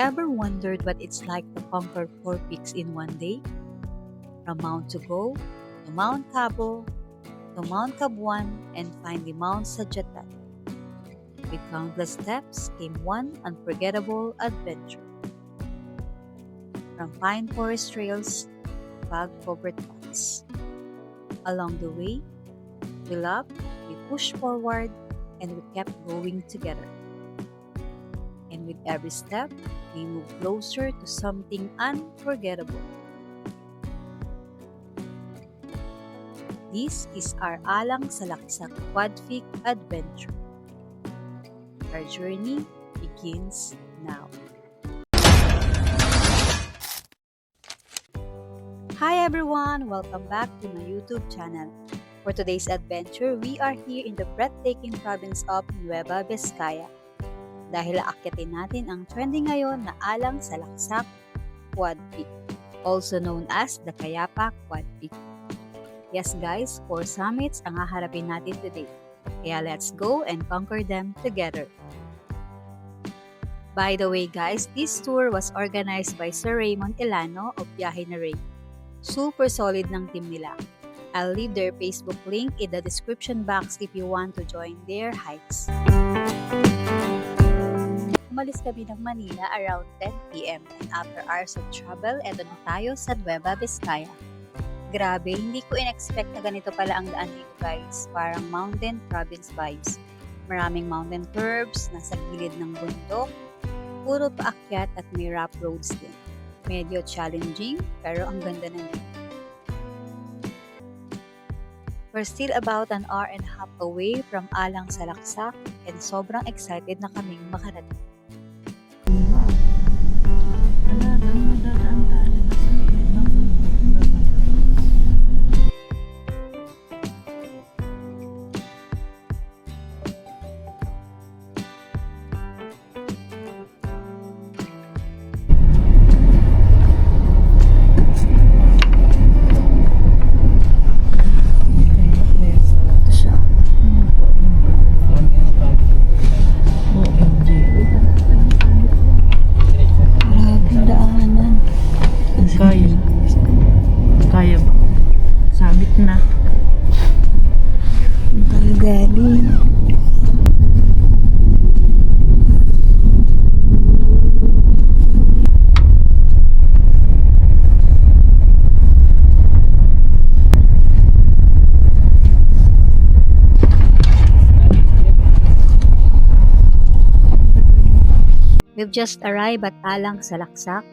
Ever wondered what it's like to conquer 4 peaks in one day? From Mount Tugo to Mount Cabo to Mount Cabuan and finally Mount Sajatan. With countless steps came one unforgettable adventure. From pine forest trails to fog-covered paths. Along the way, we laughed, we pushed forward, and we kept going together. And with every step, we moved closer to something unforgettable. This is our Alang Salaksak Quad Peak adventure. Our journey begins now. Hi everyone! Welcome back to my YouTube channel. For today's adventure, we are here in the breathtaking province of Nueva Vizcaya. Dahil aakyatin natin ang trending ngayon na Alang Salaksak Quad Peak, also known as the Kayapak Quad Peak. Yes guys, 4 summits ang haharapin natin today. Kaya let's go and conquer them together. By the way guys, this tour was organized by Sir Raymond Ilano of Biyahe na Ray. Super solid ng team nila. I'll leave their Facebook link in the description box if you want to join their hikes. Umalis kami ng Manila around 10 p.m. and after hours of travel, eto na tayo sa Nueva Vizcaya. Grabe, hindi ko in-expect na ganito pala ang daan dito guys. Parang mountain province vibes. Maraming mountain curves, nasa gilid ng bundok, puro paakyat at may rough roads din. Medyo challenging, pero ang ganda na din. We're still about an hour and a half away from Alang Salaksak and sobrang excited na kaming makarating. Kaya ba? Sabit na. Galing. We've just arrived at Alang Salaksak.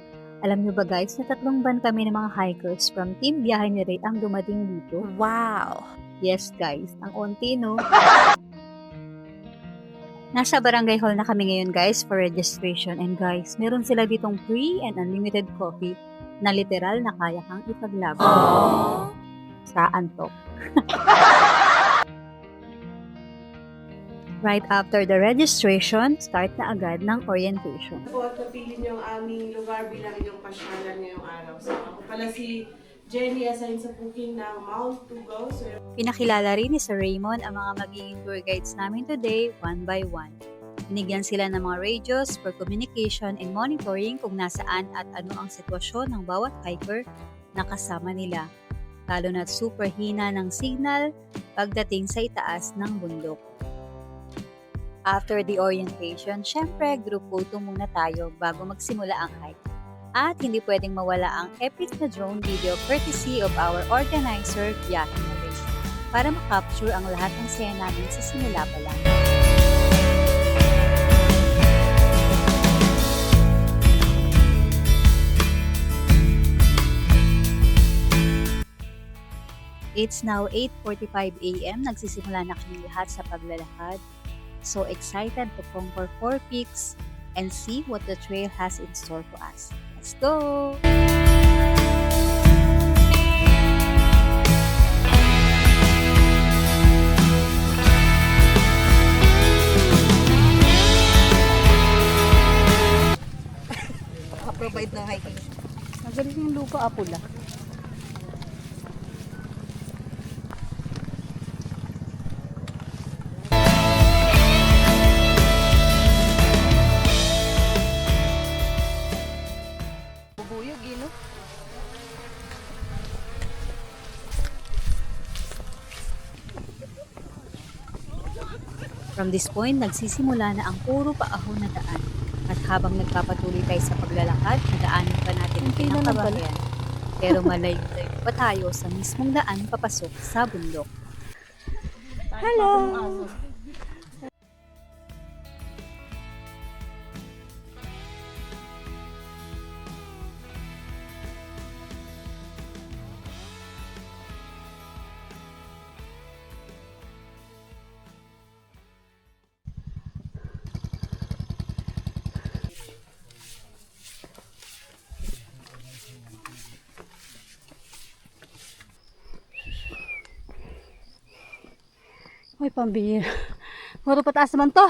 Alam nyo ba guys, na 3 ban kami ng mga hikers from Team Biyahe ni Ray ang dumating dito? Wow! Yes guys, ang onti no? Nasa barangay hall na kami ngayon guys for registration and guys, meron sila ditong free and unlimited coffee na literal na kaya kang ipaglaban. Sa antok. Right after the registration, start na agad ng orientation. Po at napili niyo ang aming lugar bilang inyong pasyalan ngayong araw. So ako pala si Jenny, assigned sa booking ng Mount Tugo. So, Pinakilala rin ni Sir Raymond ang mga magiging tour guides namin today one by one. Binigyan sila ng mga radios for communication and monitoring kung nasaan at ano ang sitwasyon ng bawat hiker na kasama nila. Lalo na't super hina ng signal pagdating sa itaas ng bundok. After the orientation, syempre group photo muna tayo bago magsimula ang hike. At hindi pwedeng mawala ang epic na drone video courtesy of our organizer, Biyahe na Ray, para makapture ang lahat ng saya namin sa simula pa lang. It's now 8:45 a.m. Nagsisimula na kami lahat sa paglalakad. So excited to conquer 4 peaks and see what the trail has in store for us. Let's go! Provide na hiking. Magaling yung lupa, apula. From this point, nagsisimula na ang puro paahon na daan. At habang nagpapatuloy tayo sa paglalakad, nadaanan pa natin ang Kunti na lang pala. pinakabahayan. Pero malayo-layo pa tayo sa mismong daan papasok sa bundok. Hello! Uy, pambihira. Puro pataas naman to.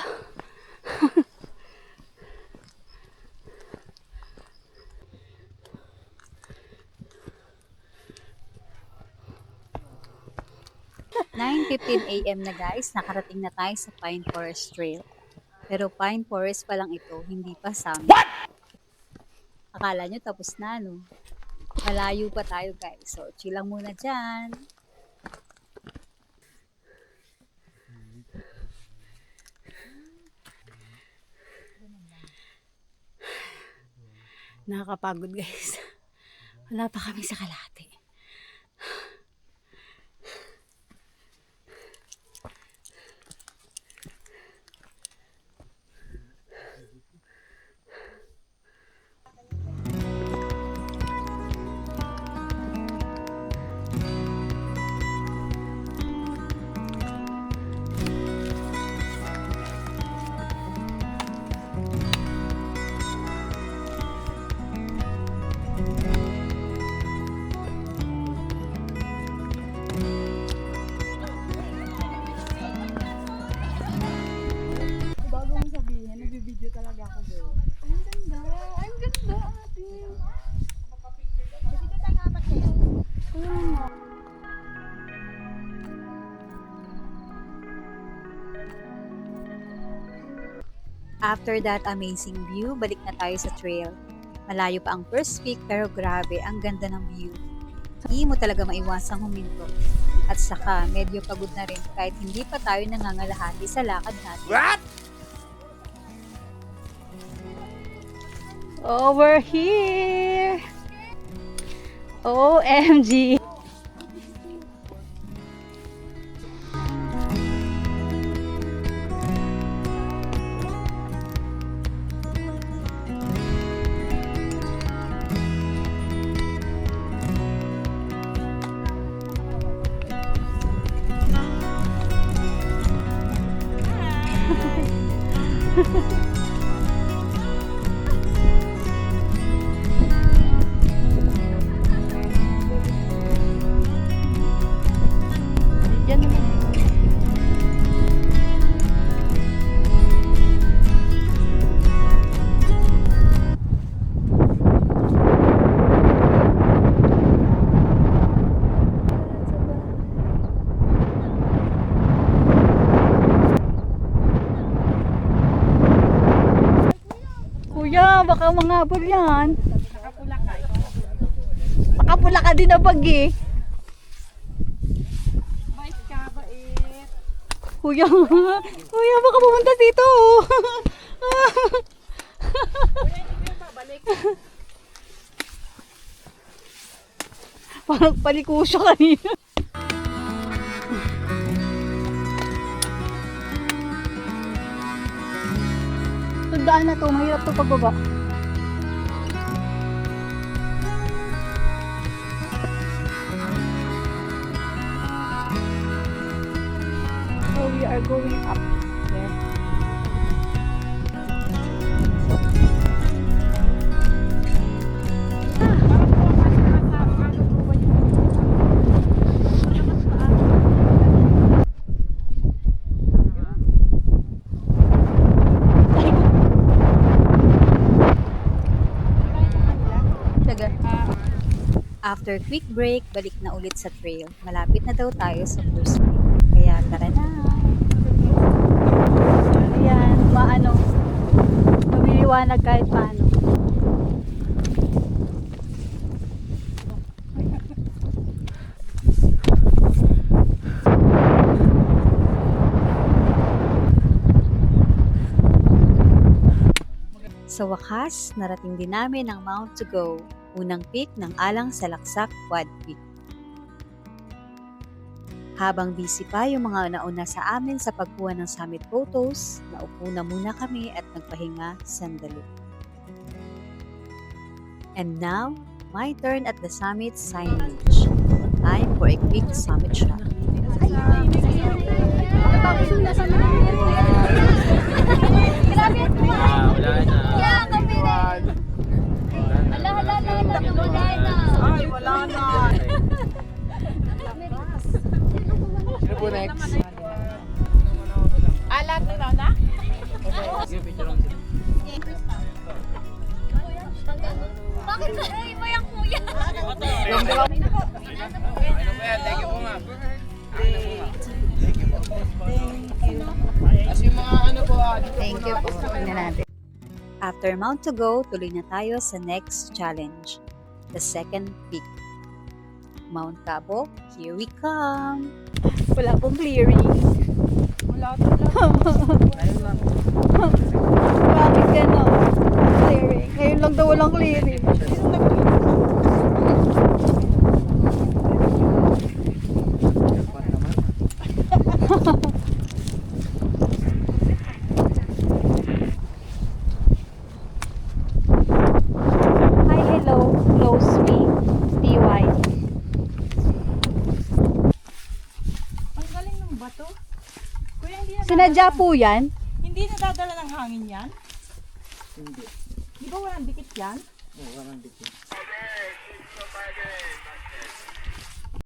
AM na guys, nakarating na tayo sa Pine Forest Trail. Pero Pine Forest pa lang ito, hindi pa summit. Akala nyo tapos na, no? Malayo pa tayo guys, so chill lang muna dyan. Nakakapagod guys. Wala pa kami sa kalahati. After that amazing view, balik na tayo sa trail. Malayo pa ang first peak pero grabe, ang ganda ng view. Hindi mo talaga maiwasang huminto. At saka, medyo pagod na rin kahit hindi pa tayo nangangalahati sa lakad natin. What? Oh, we're here! OMG! Diyan naman. Kuya, baka mangabol yan. Nakapula ka din na bag eh. Kuya, kuya, baka pumunta dito. Parang palikusyo kanina. Tandaan na to, mahirap to pagbaba. So we are going up there. After quick break, balik na ulit sa trail. Malapit na daw tayo sa first peak. Kaya tara na! Ayan, lumiliwanag kahit paano. Sa wakas, narating din namin ang Mount to Go, unang peak ng Alang Salaksak Quad Peak. Habang busy pa yung mga nauna sa amin sa pagkuha ng summit photos, naupo na muna kami at nagpahinga sandali. And now, my turn at the summit signage. Time for a quick summit shot. Wala na. Ay, wala na. Sino po next? Alat na na? Sige, picture lang sila. Bakit ba? Ay, mo yung kuya. Thank you po, ma'am. Thank you po. As yung mga ano po, Thank you po. After Mount to Go, tuloy na tayo sa next challenge, the second peak. Mount Cabo, here we come! Wala pong clearing. Wala Bakit gano'n? Clearing. Ngayon lang daw walang clearing. Hi, hello. Close me. PY. Ang galing ng bato. Kuya, hindi Sinadya po yan? hindi nadadala ng hangin yan? Hindi. Di ba walang dikit yan? Oo, walang dikit.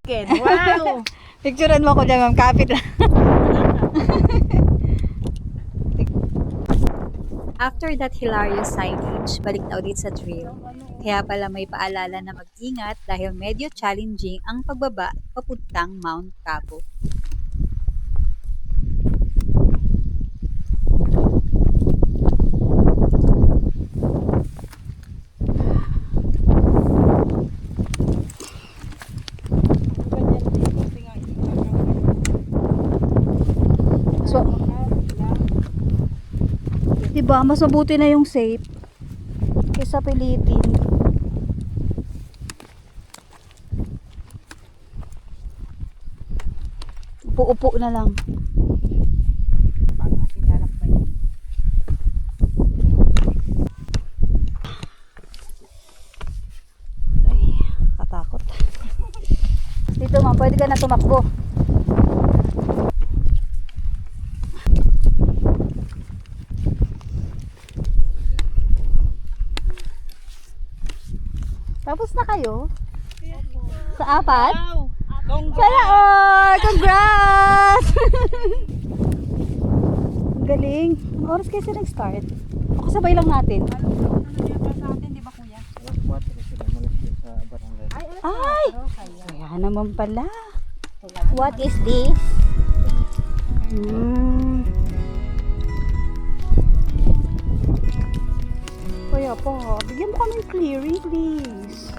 Ken, wow! Picturean mo ko dyan, ma'am. Kapit lang. After that hilarious signage, balik na ulit sa trail. Kaya pala may paalala na mag-ingat dahil medyo challenging ang pagbaba papuntang Mount Cabo. So, diba, mas mabuti na yung safe kaysa pilitin. Upo-upo na lang. Ay, katakot. Dito, ma'am, pwede ka na tumakbo. Tapos na kayo? Sa apat? Wow! Sana all! Congrats! Galing. Ang oras kayo sila nag-start? O kasabay lang natin? Ano pa sa atin, di ba kuya? Alas 4 sila malas din sa barangay. Ay! Kaya naman pala. What is this? Kaya pa, bigyan mo kami ng clearing, please.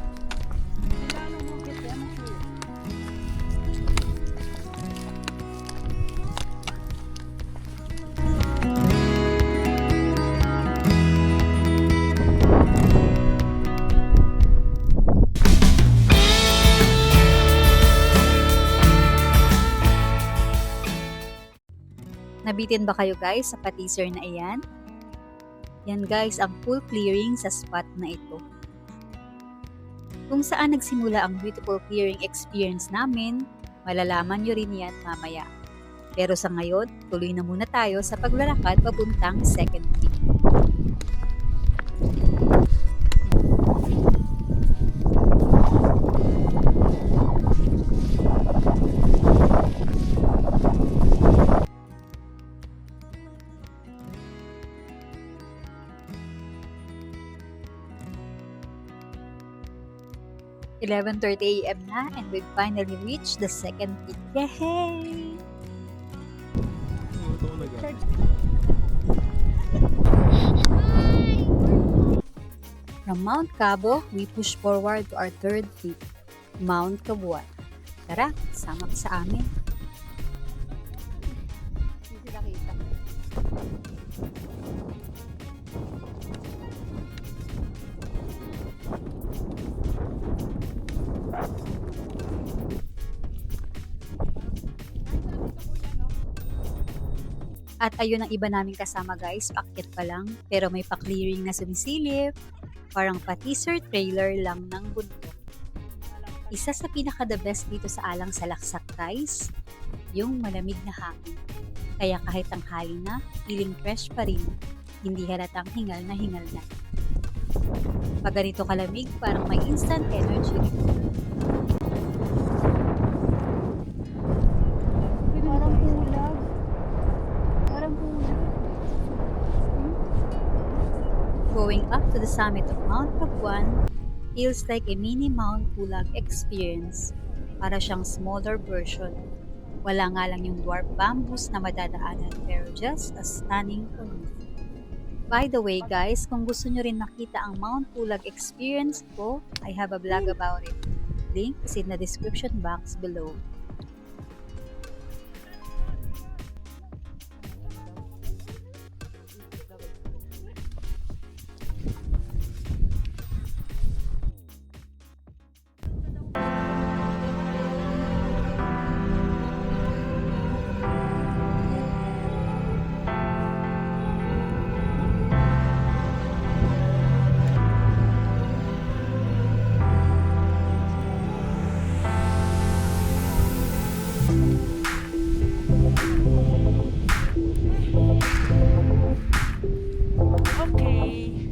Nabitin ba kayo guys sa pa-teaser na iyan? Yan guys ang full clearing sa spot na ito. Kung saan nagsimula ang beautiful clearing experience namin, malalaman nyo rin yan mamaya. Pero sa ngayon, tuloy na muna tayo sa paglalakad papuntang second peak. (11:30 AM na and we've finally reached the second peak. Yay! From Mount Cabo, we push forward to our third peak, Mount Cabuan. Tara, sama ka sa amin. At ayun ang iba naming kasama guys, paakyat pa lang, pero may pa-clearing na sumisilip, parang pa-teaser trailer lang ng bundok. Isa sa pinaka-the best dito sa Alang Salaksak guys, yung malamig na hangin. Kaya kahit tanghali na, feeling fresh pa rin, hindi halatang hingal na hingal na. Pag ganito kalamig, parang may instant energy rin. Parang kulag. Parang kulag. Going up to the summit of Mount Capuan feels like a mini Mount Pulag experience. Para siyang smaller version. Wala nga lang yung dwarf bamboos na madadaanan pero just a stunning view. By the way guys, kung gusto nyo rin makita ang Mount Pulag experience ko, I have a vlog about it. Link is in the description box below. Okay.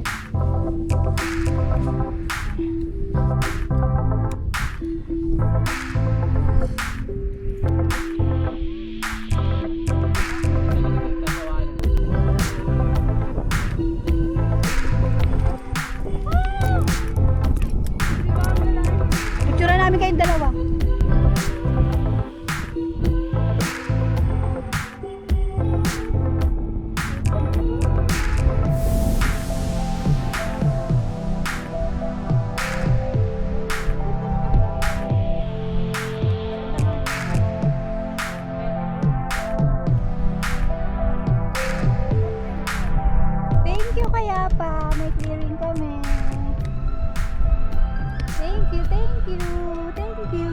Picture namin kayong dalawa. Thank you kaya pa. May clearing kami. Thank you, thank you, thank you.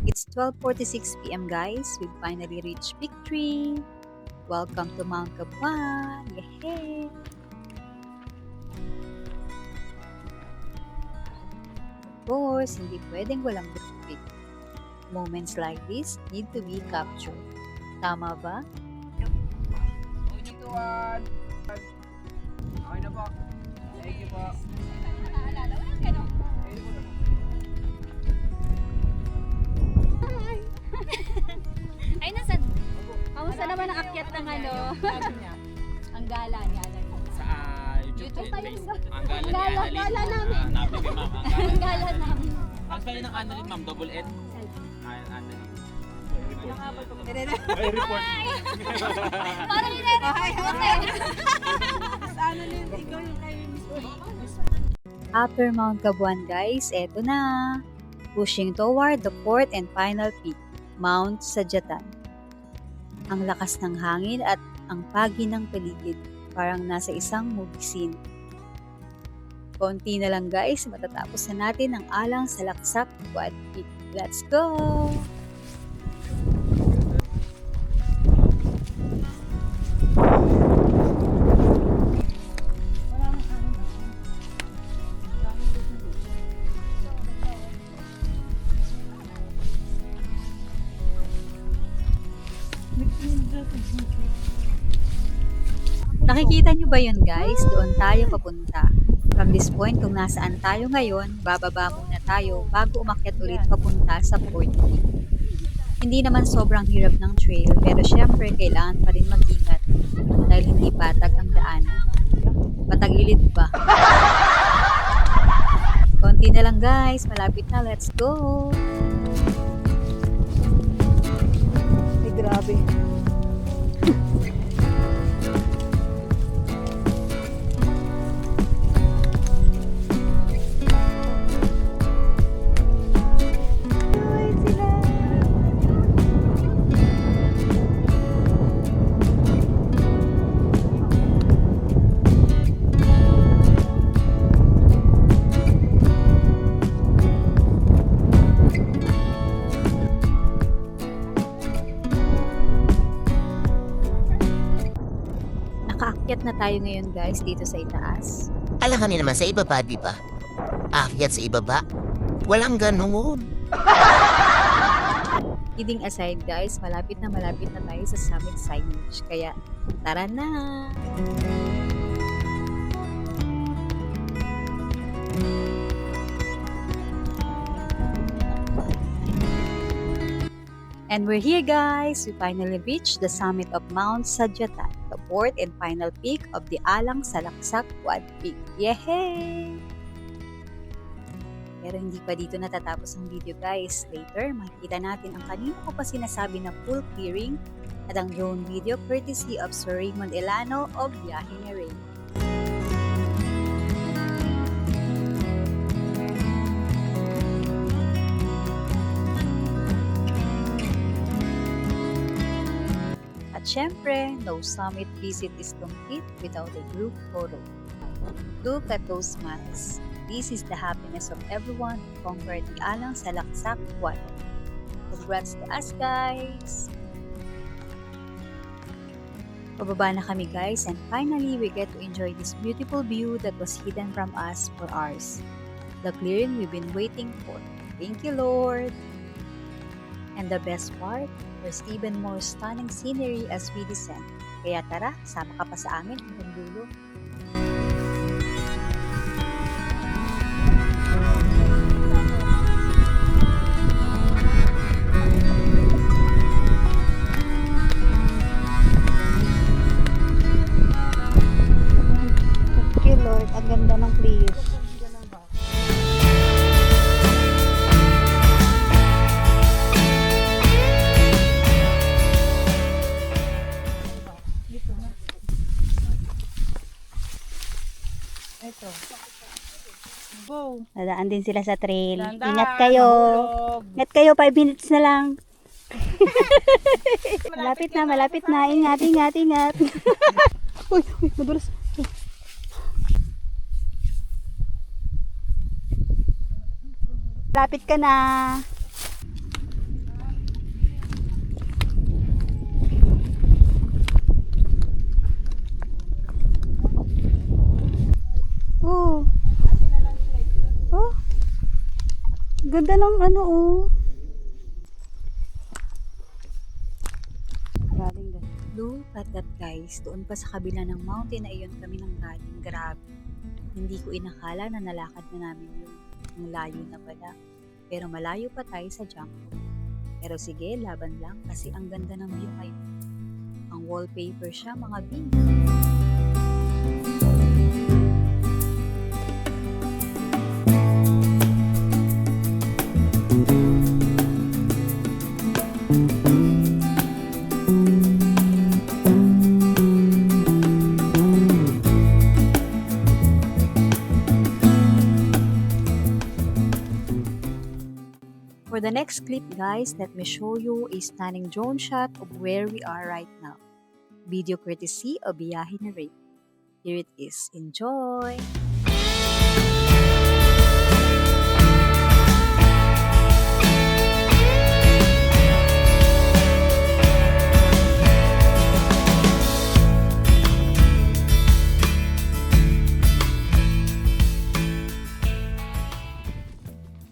It's 12:46 p.m. guys. We've finally reached Peak 3. Welcome to Mount Capuan. Yehey! Of course, hindi pwedeng walang bitbit. Moments like this need to be captured. Tama ba? Okay dito, Juan. Okay na po. Thank you po. Ay, nasan? Kamusta naman ang akyat ng ano? Ang gala. Sa YouTube tayo face. ba? Ang gala ni Gala Annalyn. namin. Napili kay ma'am. Ang gala namin. Ang spelling ng Annalyn, ma'am, double N. Annalyn. Parang After Mount Capuan guys, eto na. Pushing toward the fourth and final peak, Mount Sadyatan. Ang lakas ng hangin at ang pagi ng paligid, parang nasa isang movie scene. Konti na lang guys, matatapos na natin ang Alang Salaksak Quad Peak. Let's go! Nakikita nyo ba yun guys? Doon tayo papunta. From this point, kung nasaan tayo ngayon, bababa muna tayo bago umakyat ulit papunta sa Fort Peak. Hindi naman sobrang hirap ng trail, pero syempre kailangan pa rin mag-ingat dahil hindi patag ang daanan. Patagilid ba? Konti na lang guys, malapit na, let's go! Ay, grabe. Ay, sila. Aakyat na tayo ngayon guys dito sa itaas. Alanganin naman sa ibaba, di ba? Akyat sa ibaba? Walang ganoon. Kidding aside guys, malapit na tayo sa summit signage. Kaya tara na! And we're here guys! We finally reached the summit of Mount Sadyatan, the fourth and final peak of the Alang Salaksak Quad Peak. Yehey! Pero hindi pa dito natatapos ang video guys. Later, makikita natin ang kanina ko pa sinasabi na full clearing at ang drone video courtesy of Sir Raymond Elano of Biyahe ni Ray. At syempre, no summit visit is complete without a group photo. Look at those smiles. This is the happiness of everyone who conquered the Alang Salaksak Quad. Congrats to us guys! Pababa na kami guys and finally we get to enjoy this beautiful view that was hidden from us for hours. The clearing we've been waiting for. Thank you Lord! And the best part, there's even more stunning scenery as we descend. Kaya tara, sama ka pa sa amin hanggang dulo. Thank you Lord, ang ganda ng clear. Ito. Go. Dadaan din sila sa trail. Dahan-dahan, Ingat kayo. mahulog. Ingat kayo, 5 minutes na lang. Malapit na. Ingat. Uy, madulas. Lapit ka na. Oh. Oh. Ganda ng ano oh. Galing ganda. Look at that guys, doon pa sa kabila ng mountain na iyon kami nang galing. Grabe. Hindi ko inakala na nalakad na namin yun. Ang layo na pala. Pero malayo pa tayo sa jump. Pero sige, laban lang kasi ang ganda ng view ngayon. Ang wallpaper siya mga bing. For the next clip guys, let me show you a stunning drone shot of where we are right now. Video courtesy of Biyahe ni Ray. Here it is. Enjoy!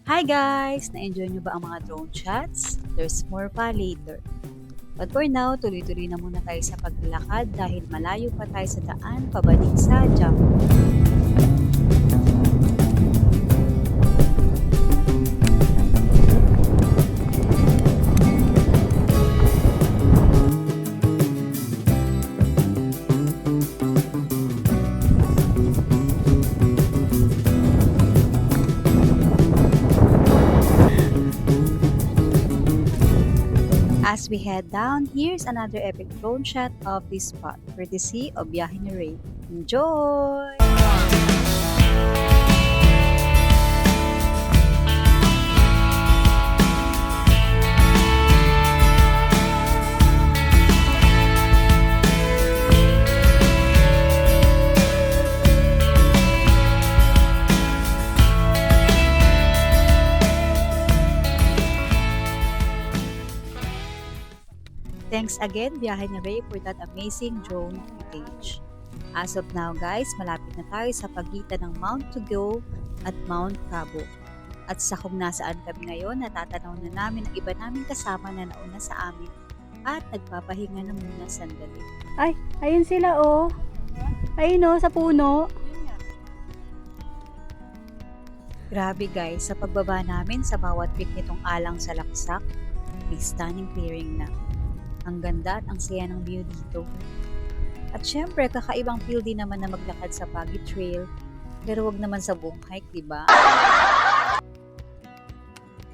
Hi guys! Na-enjoy nyo ba ang mga drone shots? There's more pa later. But for now, tuloy-tuloy na muna tayo sa paglalakad dahil malayo pa tayo sa daan pabalik sa jump. As we head down, here's another epic drone shot of this spot, courtesy of Biyahe ni Ray. Enjoy! Thanks again, Biyahe ni Ray, for that amazing drone footage. As of now guys, malapit na tayo sa pagitan ng Mount Tugo at Mount Cabo. At sa kung nasaan kami ngayon, natatanaw na namin ang iba naming kasama na nauna sa amin at nagpapahinga na muna sandali. Ay, ayun sila oh. Ayun oh, sa puno. Grabe guys, sa pagbaba namin sa bawat peak nitong alang sa Laksak, may stunning clearing na. Ang ganda at ang saya ng view dito. At syempre, kakaibang feel din naman na maglakad sa Pagi Trail, pero wag naman sa buong hike, diba?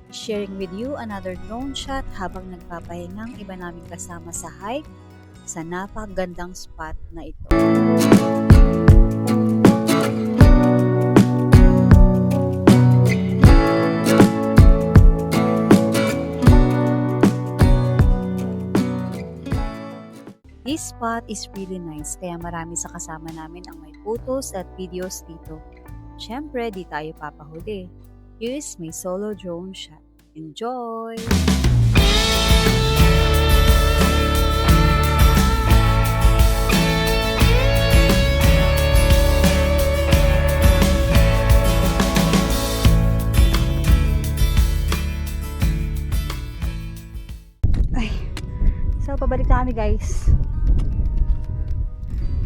Sharing with you another drone shot habang nagpapahingang iba naming kasama sa hike sa napakagandang spot na ito. This spot is really nice kaya marami sa kasama namin ang may photos at videos dito. Syempre, di tayo papahuli. Here's my solo drone shot. Enjoy! So, pabalik na kami guys.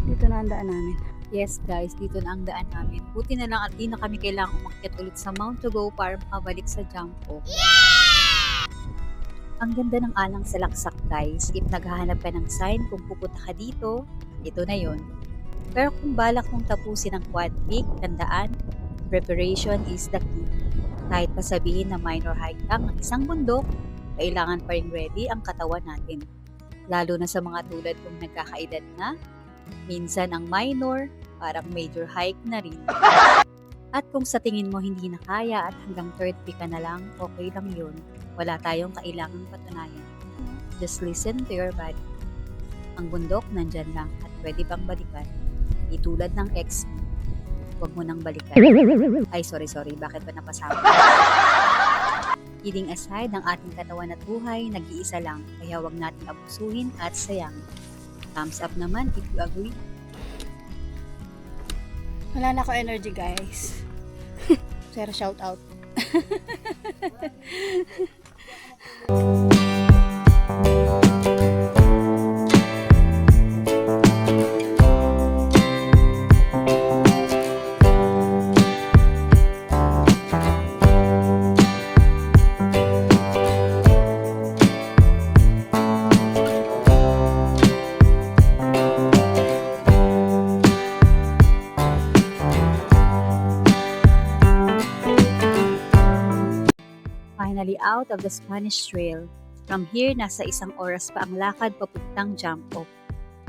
Dito na ang daan namin. Yes guys, dito na ang daan namin. Buti na lang at di na kami kailangang umakyat ulit sa Mount Tugo para makabalik sa jump off. Ang ganda ng alang sa Laksak guys. If naghahanap ka ng sign kung pupunta ka dito, ito na yon. Pero kung balak mong tapusin ang Quad Peak, tandaan, preparation is the key. Kahit pa sabihin na minor hike lang ng isang bundok, kailangan pa rin ready ang katawan natin. Lalo na sa mga tulad kong nagkakaedad na, minsan ang minor, parang major hike na rin. At kung sa tingin mo hindi na kaya at hanggang third peak ka na lang, okay lang yun. Wala tayong kailangang patunayan. Just listen to your body. Ang bundok nandyan lang at pwede pang balikan. Itulad ng ex mo. Huwag mo nang balikan. Ay, sorry, bakit ba napasama? Kidding aside, ang ating katawan at buhay, nag-iisa lang, kaya wag natin abusuhin at sayangin. Thumbs up naman if you agree. Wala na ako energy guys. Zero shout out. Finally out of the Spanish Trail. From here, nasa 1 oras pa ang lakad papuntang jump off.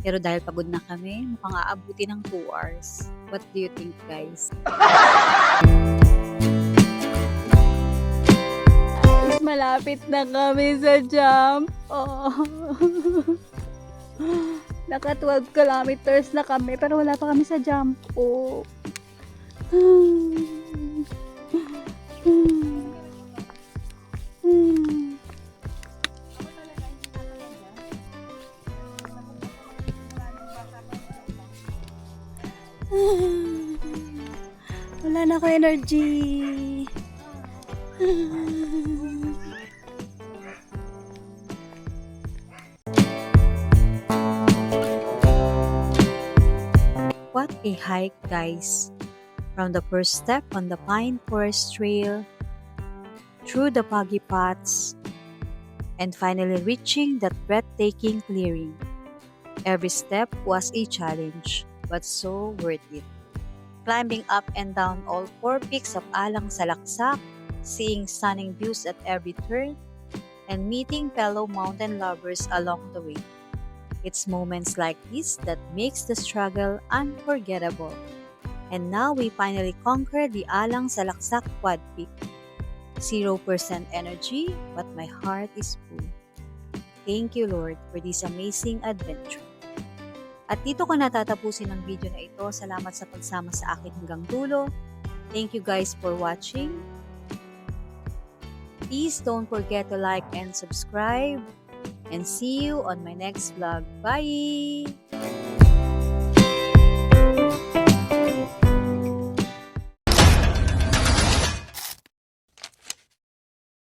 Pero dahil pagod na kami, mukhang aabuti ng 2 hours. What do you think guys? Malapit na kami sa jump. Oh. Naka 12 kilometers na kami pero wala pa kami sa jump off. Wala na ako energy. What a hike guys! From the first step on the Pine Forest Trail, through the boggy paths, and finally reaching that breathtaking clearing. Every step was a challenge, but so worth it. Climbing up and down all 4 peaks of Alang sa Laksak, seeing stunning views at every turn, and meeting fellow mountain lovers along the way. It's moments like this that makes the struggle unforgettable. And now we finally conquered the Alang sa Laksak Quad Peak. 0% energy, but my heart is full. Thank you Lord for this amazing adventure. At dito ko natatapusin ang video na ito. Salamat sa pagsama sa akin hanggang dulo. Thank you guys for watching. Please don't forget to like and subscribe. And see you on my next vlog. Bye!